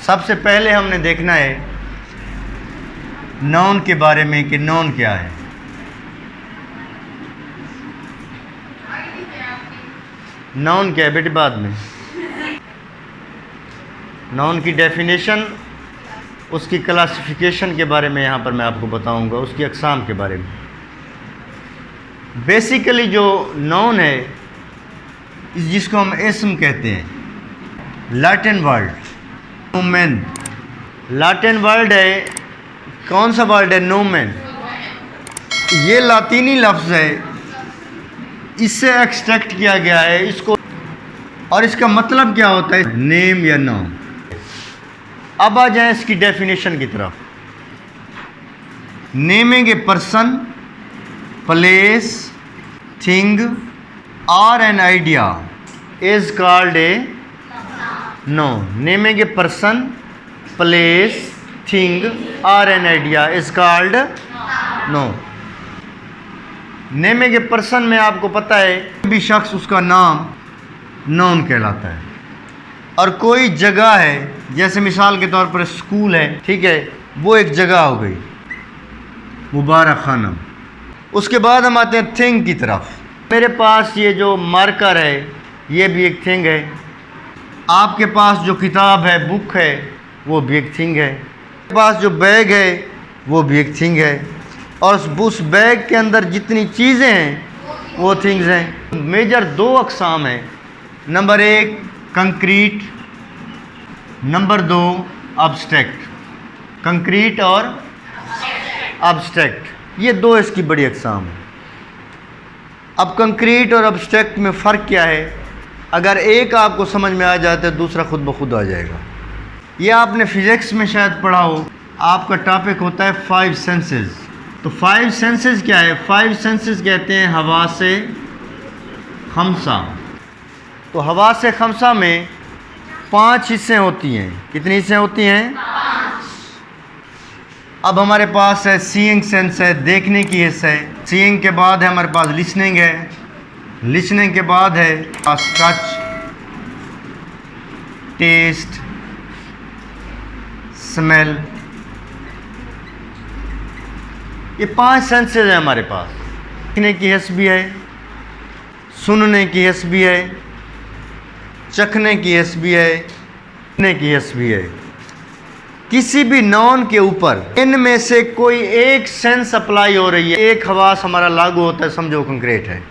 सबसे पहले हमने देखना है नाउन के बारे में कि नाउन क्या है। नाउन क्या है बेटे, बाद में नाउन की डेफिनेशन, उसकी क्लासिफिकेशन के बारे में यहाँ पर मैं आपको बताऊँगा, उसकी अक़साम के बारे में। बेसिकली जो नाउन है जिसको हम इस्म कहते हैं, लैटिन वर्ड नोमेन, लैटिन वर्ड है। कौन सा वर्ड है? नोमेन। ये लातीनी लफ्ज़ है, इससे एक्सट्रैक्ट किया गया है इसको, और इसका मतलब क्या होता है? नेम या नाम। अब आ जाए इसकी डेफिनेशन की तरफ। Naming a person, place, thing और an idea is called a noun. Naming a person, place, thing और an idea is called noun. Naming a person में आपको पता है भी शख्स, उसका नाम नाउन कहलाता है। और कोई जगह है, जैसे मिसाल के तौर पर स्कूल है, ठीक है, वो एक जगह हो गई, मुबारक खाना। उसके बाद हम आते हैं थिंग की तरफ। मेरे पास ये जो मार्कर है ये भी एक थिंग है। आपके पास जो किताब है, बुक है, वो भी एक थिंग है। आपके पास जो बैग है वो भी एक थिंग है। और उस बैग के अंदर जितनी चीज़ें हैं वो थिंग्स हैं। मेजर दो अक़साम हैं। नंबर एक कंक्रीट, नंबर दो अब्स्ट्रैक्ट। कंक्रीट और अब्स्ट्रैक्ट, ये दो इसकी बड़ी अक़साम है। अब कंक्रीट और अब्स्ट्रैक्ट में फ़र्क क्या है? अगर एक आपको समझ में आ जाता है, दूसरा खुद ब खुद आ जाएगा। ये आपने फ़िज़िक्स में शायद पढ़ा हो। आपका टॉपिक होता है 5 सेंसेस। तो 5 सेंसेस क्या है? 5 सेंसेस कहते हैं हवासे खमसा। तो हवासे खमसा में 5 हिस्से होती हैं। कितनी हिस्से होती हैं? 5। अब हमारे पास है सीइंग सेंस है, देखने की हिस्सा है। सीइंग के बाद है हमारे पास लिसनिंग है। लिसनिंग के बाद है टच, टेस्ट, स्मेल। ये 5 सेंसेस हैं हमारे पास। देखने की हिस्स भी है, सुनने की हिस्स भी है, चखने की हिस्स भी है, पीने की हिस्स भी है। किसी भी नाउन के ऊपर इनमें से कोई एक सेंस अप्लाई हो रही है, एक हवास हमारा लागू होता है, समझो कंक्रीट है।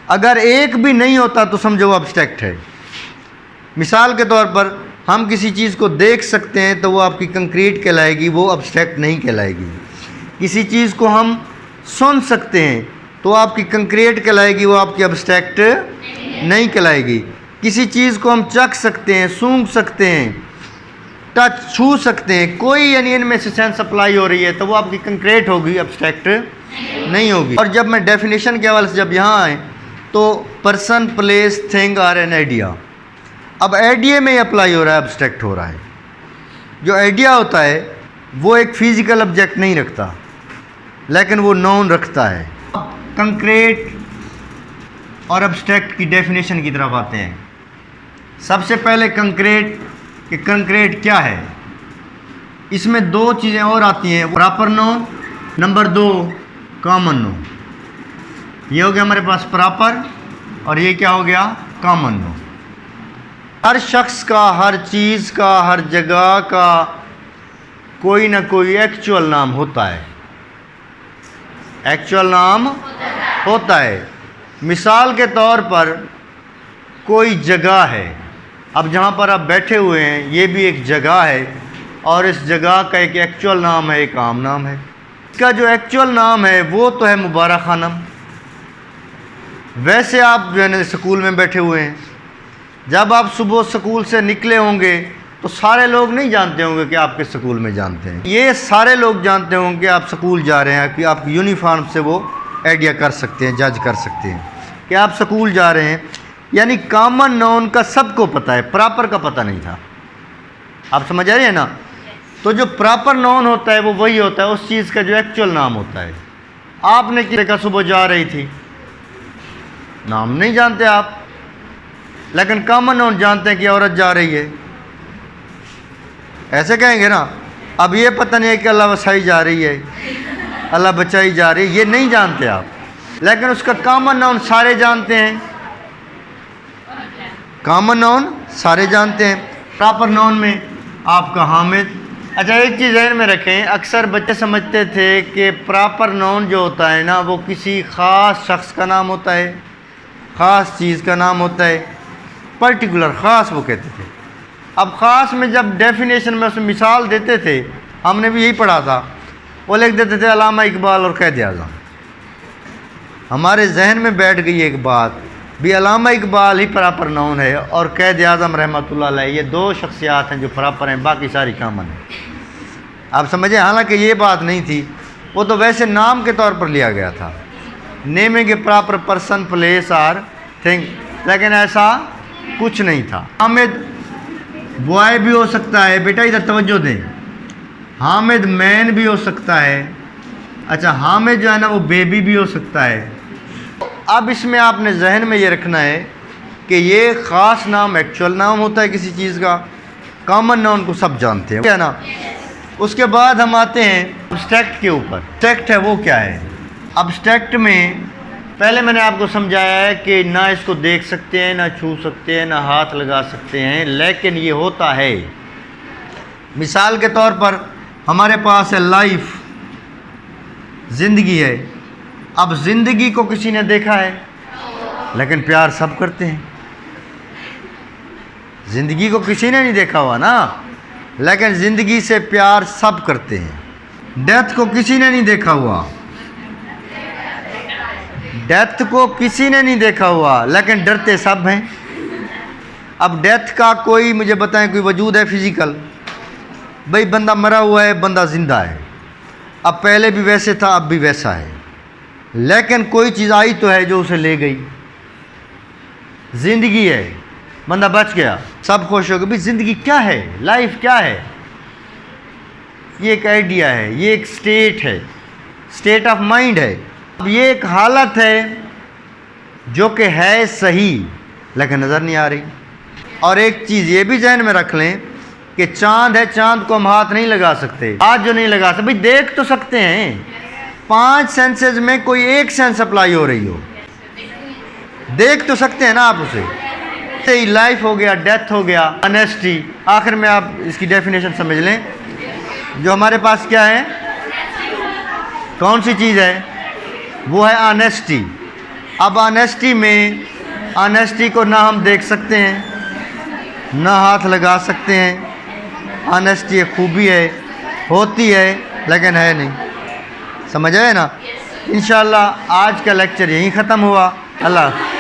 अगर एक भी नहीं होता तो समझो अब्स्ट्रैक्ट है। मिसाल के तौर पर हम किसी चीज़ को देख सकते हैं तो वो आपकी कंक्रीट कहलाएगी, वो अब्स्ट्रैक्ट नहीं कहलाएगी। किसी चीज़ को हम सुन सकते हैं तो आपकी कंक्रीट कहलाएगी, वो आपकी अब्स्ट्रैक्ट नहीं कहलाएगी। किसी चीज़ को हम चख सकते हैं, सूंघ सकते हैं, टच, छू सकते हैं, कोई यानी इनमें से सेंस अप्लाई हो रही है तो वो आपकी कंक्रीट होगी, अब्स्ट्रैक्ट नहीं होगी। और जब मैं डेफिनेशन के हवाले से जब यहाँ आए तो पर्सन, प्लेस, थिंग और एन आइडिया। अब आइडिया में अप्लाई हो रहा है, अब्स्ट्रैक्ट हो रहा है। जो आइडिया होता है वो एक फिज़िकल ऑब्जेक्ट नहीं रखता, लेकिन वो नाउन रखता है। कंक्रीट और अब्स्ट्रैक्ट की डेफिनेशन की तरफ आते हैं। सबसे पहले कंक्रीट, कि कंक्रीट क्या है। इसमें दो चीज़ें और आती हैं, proper noun, number 2 common noun. ये हो गया हमारे पास प्रॉपर, और ये क्या हो गया? Common noun. हर शख्स का, हर चीज़ का, हर जगह का कोई ना कोई एक्चुअल नाम होता है। एक्चुअल नाम होता है। मिसाल के तौर पर कोई जगह है, अब जहाँ पर आप बैठे हुए हैं ये भी एक जगह है, और इस जगह का एक एक्चुअल नाम है, एक आम नाम है। इसका जो एक्चुअल नाम है वो तो है मुबारक खानम। वैसे आप जो है ना स्कूल में बैठे हुए हैं, जब आप सुबह स्कूल से निकले होंगे तो सारे लोग नहीं जानते होंगे कि आपके स्कूल में जानते हैं। ये सारे लोग जानते होंगे कि आप स्कूल जा रहे हैं, कि आपकी यूनिफॉर्म से वो आइडिया कर सकते हैं, जज कर सकते हैं कि आप स्कूल जा रहे हैं। यानी कॉमन नाउन का सबको पता है, प्रॉपर का पता नहीं था। आप समझ आ रहे हैं ना? तो जो प्रॉपर नाउन होता है वो वही होता है उस चीज़ का जो एक्चुअल नाम होता है। आपने किसी का सुबह जा रही थी, नाम नहीं जानते आप, लेकिन कॉमन नाउन जानते हैं कि औरत जा रही है। ऐसे कहेंगे ना। अब ये पता नहीं है कि अल्लाह वसाई जा रही है, अल्लाह बचाई जा रही है, ये नहीं जानते आप, लेकिन उसका कॉमन नाउन सारे जानते हैं। कॉमन नाउन सारे जानते हैं। प्रॉपर नाउन में आपका हामिद। अच्छा, एक चीज़ ज़हन में रखें, अक्सर बच्चे समझते थे कि प्रॉपर नाउन जो होता है ना वो किसी ख़ास शख्स का नाम होता है, ख़ास चीज़ का नाम होता है, पर्टिकुलर ख़ास वो कहते थे। अब ख़ास में जब डेफिनेशन में उसमें मिसाल देते थे, हमने भी यही पढ़ा था, वो लिख देते थे अल्लामा इकबाल और कैद आज़म। हमारे जहन में बैठ गई एक बात भी, अल्लामा इकबाल ही प्रॉपर नाउन है और कैद आज़म रहमतुल्लाह अलैह, ये दो शख्सियात हैं जो प्रॉपर हैं, बाकी सारी कॉमन है। आप समझे, हालांकि ये बात नहीं थी, वो तो वैसे नाम के तौर पर लिया गया था, naming a proper person place or thing, लेकिन ऐसा कुछ नहीं था। हामिद बॉय भी हो सकता है, बेटा इधर तवज्जो दें, हामिद मैन भी हो सकता है। अच्छा, हामिद जो है ना वो बेबी भी हो सकता है। अब इसमें आपने जहन में ये रखना है कि ये ख़ास नाम एक्चुअल नाम होता है किसी चीज़ का, कॉमन नाउन को सब जानते हैं, क्या ना। उसके बाद हम आते हैं अब्स्ट्रैक्ट के ऊपर। अब्स्ट्रैक्ट है वो क्या है? अब्स्ट्रैक्ट में पहले मैंने आपको समझाया है कि ना इसको देख सकते हैं, ना छू सकते हैं, ना हाथ लगा सकते हैं, लेकिन ये होता है। मिसाल के तौर पर हमारे पास है लाइफ, ज़िंदगी है। अब ज़िंदगी को किसी ने देखा है, लेकिन प्यार सब करते हैं। ज़िंदगी को किसी ने नहीं देखा हुआ ना, लेकिन ज़िंदगी से प्यार सब करते हैं। डेथ को किसी ने नहीं देखा हुआ, डेथ को किसी ने नहीं देखा हुआ, लेकिन डरते सब हैं। अब डेथ का कोई मुझे बताएं, कोई वजूद है फिज़िकल? भाई बंदा मरा हुआ है, बंदा ज़िंदा है, अब पहले भी वैसे था, अब भी वैसा है, लेकिन कोई चीज़ आई तो है जो उसे ले गई। ज़िंदगी है, बंदा बच गया, सब खुश हो गए। भाई ज़िंदगी क्या है, लाइफ क्या है? ये एक आइडिया है, ये एक स्टेट है, स्टेट ऑफ माइंड है। अब ये एक हालत है जो कि है सही, लेकिन नज़र नहीं आ रही। और एक चीज़ ये भी जहन में रख लें कि चांद है, चांद को हम हाथ नहीं लगा सकते, आज जो नहीं लगा सकते, भाई देख तो सकते हैं। 5 सेंसेस में कोई एक सेंस अप्लाई हो रही हो, देख तो सकते हैं ना आप उसे। लाइफ हो गया, डेथ हो गया, ऑनेस्टी। आखिर में आप इसकी डेफिनेशन समझ लें, जो हमारे पास क्या है, कौन सी चीज़ है, वो है ऑनेस्टी। अब ऑनेस्टी में, ऑनेस्टी को ना हम देख सकते हैं, ना हाथ लगा सकते हैं। ऑनेस्टी एक खूबी है, होती है लेकिन है नहीं। समझ आए ना? इंशाअल्लाह आज का लेक्चर यहीं ख़त्म हुआ। अल्लाह